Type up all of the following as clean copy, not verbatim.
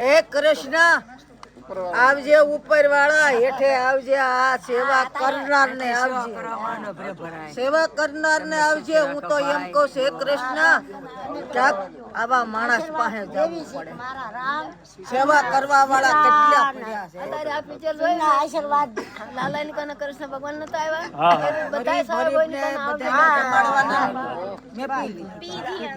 હે કૃષ્ણ આવજે ઉપરવાળા હેઠે આવજે આ સેવા કરનાર ને આવજે સેવા કરનાર ને આવજે હું તો એમ કહું છું હે કૃષ્ણ ક્યાંક આવા માણસ પાસે જવું પડે સેવા કરવા વાળા કેટલા પડ્યા છે અત્યારે આ પિક્ચર જોઈને આશીર્વાદ લાલાની કને કૃષ્ણ ભગવાન નતા આવ્યા બધાય સારા કોઈને મે પી લીધી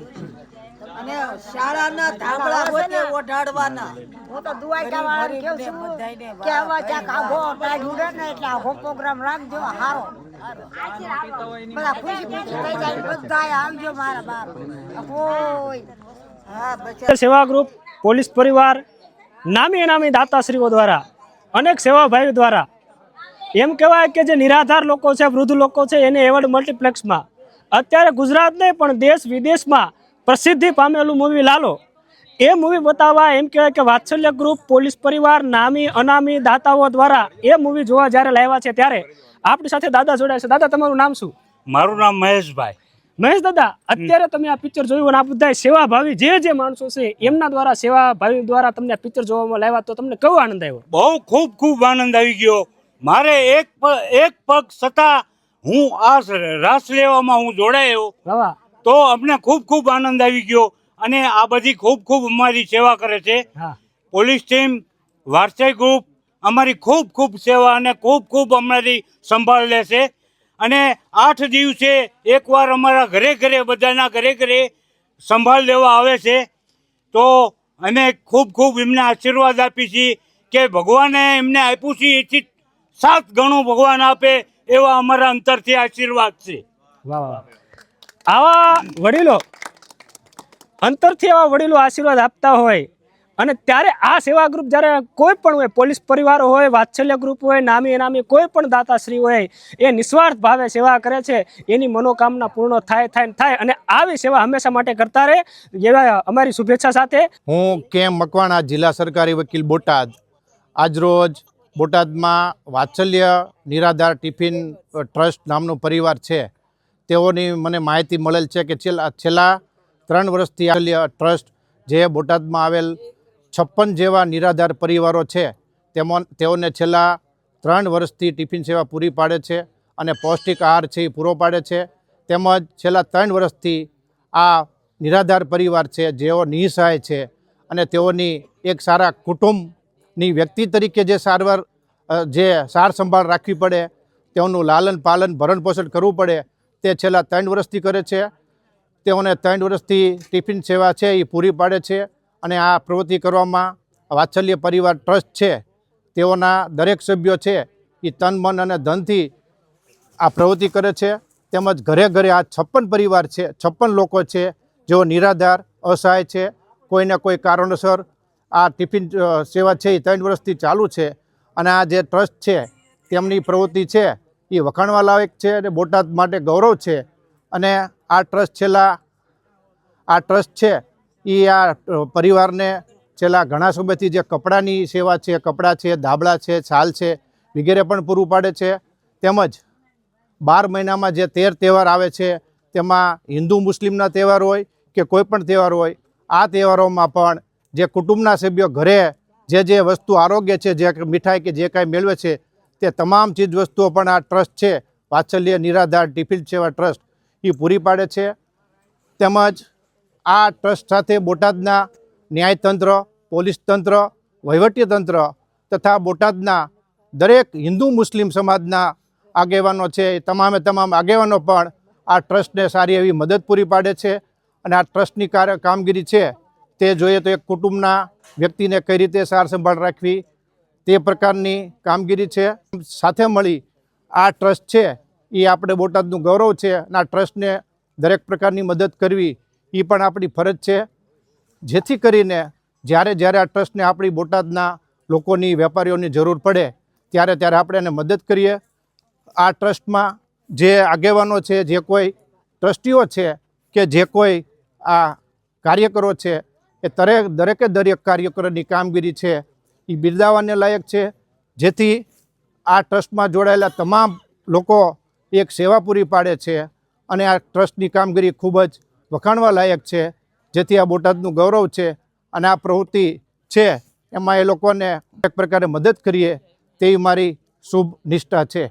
અને શાળાના ધાબળા હોતે ઓઢાડવાના હું તો દુવાઈટા વાળા કેવું છું કે આવા ચાક આઘો ટાઈડ ઉડે ને એટલે આઘો પ્રોગ્રામ રાખજો હારો બધા ખુશી ખુશી થઈ જાય બધાય આવજો મારા બાપ કોઈ હા બચા સેવા ગ્રુપ પોલીસ પરિવાર નામી અનામી દાતાશ્રીઓ દ્વારા અનેક સેવાભાઈઓ દ્વારા એમ કહેવાય કે જે નિરાધાર લોકો છે વૃદ્ધ લોકો છે એને એવોર્ડ મલ્ટીપ્લેક્સમાં અત્યારે ગુજરાત નહીં પણ દેશ વિદેશમાં પ્રસિદ્ધિ પામેલું મૂવી લાલો એ મૂવી બતાવવા એમ કહેવાય કે વાત્સલ્ય ગ્રુપ પોલીસ પરિવાર નામી અનામી દાતાઓ દ્વારા એ મૂવી જોવા જ્યારે લાવ્યા છે ત્યારે આપણી સાથે દાદા જોડાય છે. દાદા તમારું નામ શું? મારું નામ મહેશભાઈ. મહેશ દાદા, અત્યારે તમે આ પિક્ચર જોયું અને આ બધા સેવાભાવી જે માણસો છે એમના દ્વારા સેવાભાવી દ્વારા તમને આ પિક્ચર જોવામાં લાવ્યા તો તમને કેવો આનંદ આવ્યો? બહુ ખૂબ આનંદ આવી ગયો. મારે એક પગ છતાં હું આ રાસ લેવામાં હું જોડાયો વાહ તો અમને ખૂબ આનંદ આવી ગયો. અને આ બધી ખૂબ અમારી સેવા કરે છે. હા પોલીસ ટીમ વાત્સલ્ય ગ્રુપ અમારી ખૂબ સેવા અને ખૂબ અમારી સંભાળ લે છે. અને 8 દિવસે એકવાર અમારા ઘરે બધાના ઘરે સંભાળ લેવા આવે છે. તો અમે ખૂબ એમને આશીર્વાદ આપી છીએ કે ભગવાને એમને આપ્યું છે એથી 7 ગણું ભગવાન આપે એવા અમારા અંતરથી આશીર્વાદ છે. વાહ આવા વડીલો અંતરથી આવા વડીલો આશીર્વાદ આપતા હોય અને ત્યારે આ સેવા ગ્રુપ જ્યારે કોઈ પણ હોય પોલીસ પરિવાર હોય વાત્સલ્ય ગ્રુપ હોય નામી અનામી કોઈ પણ દાતાશ્રી હોય એ નિસ્વાર્થ ભાવે સેવા કરે છે. એની મનોકામના પૂર્ણ થાય અને આવી સેવા હંમેશા માટે કરતા રહે એવા અમારી શુભેચ્છા સાથે હું કેમ મકવાણા, જિલ્લા સરકારી વકીલ બોટાદ. આજરોજ બોટાદમાં વાત્સલ્ય નિરાધાર ટિફિન ટ્રસ્ટ નામનો પરિવાર છે. તેઓની મને માહિતી મળેલ છે કે છેલ્લા 3 વર્ષથી વાત્સલ્ય ટ્રસ્ટ જે બોટાદમાં આવેલ 56 જેવા નિરાધાર પરિવારો છે તેઓને છેલ્લા 3 વર્ષથી ટિફિન સેવા પૂરી પાડે છે અને પૌષ્ટિક આહાર છે એ પૂરો પાડે છે. તેમજ છેલ્લા 3 વર્ષથી આ નિરાધાર પરિવાર છે જેઓ નિસહાય છે અને તેઓની એક સારા કુટુંબની વ્યક્તિ તરીકે જે સાર સંભાળ રાખવી પડે, તેઓનું લાલન પાલન ભરણ પોષણ કરવું પડે તે છેલ્લા 3 વર્ષથી કરે છે. તેઓને 3 વર્ષથી ટિફિન સેવા છે એ પૂરી પાડે છે. અને આ પ્રવૃત્તિ કરવામાં વાત્સલ્ય પરિવાર ટ્રસ્ટ છે તેઓના દરેક સભ્યો છે એ તન મન અને ધનથી આ પ્રવૃત્તિ કરે છે. તેમજ ઘરે આ 56 પરિવાર છે, 56 લોકો છે જેઓ નિરાધાર અસહાય છે. કોઈને કોઈ કારણોસર આ ટિફિન સેવા છે એ 3 વર્ષથી ચાલુ છે. અને આ જે ટ્રસ્ટ છે તેમની પ્રવૃત્તિ છે એ વખાણવા લાયક છે અને બોટાદ માટે ગૌરવ છે. અને આ ટ્રસ્ટ છે એ આ પરિવારને છેલ્લા ઘણા સમયથી જે કપડાની સેવા છે, કપડાં છે, ધાબળા છે, છાલ છે વગેરે પણ પૂરું પાડે છે. તેમજ 12 મહિનામાં જે 13 તહેવાર આવે છે તેમાં હિન્દુ મુસ્લિમના તહેવાર હોય કે કોઈ પણ તહેવાર હોય, આ તહેવારોમાં પણ જે કુટુંબના સભ્યો ઘરે જે વસ્તુ આરોગ્ય છે, જે મીઠાઈ કે જે કાંઈ મેળવે છે તે તમામ ચીજ વસ્તુઓ પણ આ ટ્રસ્ટ છે વાત્સલ્ય નિરાધાર ટિફિન સેવા ટ્રસ્ટ એ પૂરી પાડે છે. તેમજ આ ટ્રસ્ટ સાથે બોટાદના ન્યાયતંત્ર, પોલીસ તંત્ર, વહીવટીતંત્ર તથા બોટાદના દરેક હિન્દુ મુસ્લિમ સમાજના આગેવાનો છે એ તમામ આગેવાનો પણ આ ટ્રસ્ટને સારી એવી મદદ પૂરી પાડે છે. અને આ ટ્રસ્ટની કામગીરી છે તે જોઈએ તો એક કુટુંબના વ્યક્તિને કઈ રીતે સાર સંભાળ રાખવી તે પ્રકારની કામગીરી છે. સાથે મળી આ ટ્રસ્ટ છે એ આપણે બોટાદનું ગૌરવ છે અને આ ટ્રસ્ટને દરેક પ્રકારની મદદ કરવી એ પણ આપણી ફરજ છે. જેથી કરીને જ્યારે આ ટ્રસ્ટને આપણી બોટાદના લોકોની, વેપારીઓની જરૂર પડે ત્યારે આપણે એને મદદ કરીએ. આ ટ્રસ્ટમાં જે આગેવાનો છે, જે કોઈ ટ્રસ્ટીઓ છે કે જે કોઈ આ કાર્યકરો છે એ દરેક કાર્યકરોની કામગીરી છે એ બિરદાવવાને લાયક છે. જેથી આ ટ્રસ્ટમાં જોડાયેલા તમામ લોકો એક સેવા પૂરી પાડે છે અને આ ટ્રસ્ટની કામગીરી ખૂબ જ વખાણવા લાયક છે. જેથી આ બોટાદનું ગૌરવ છે અને આ પ્રવૃત્તિ છે એમાં એ લોકોને એક પ્રકારે મદદ કરીએ તેવી મારી શુભ નિષ્ઠા છે.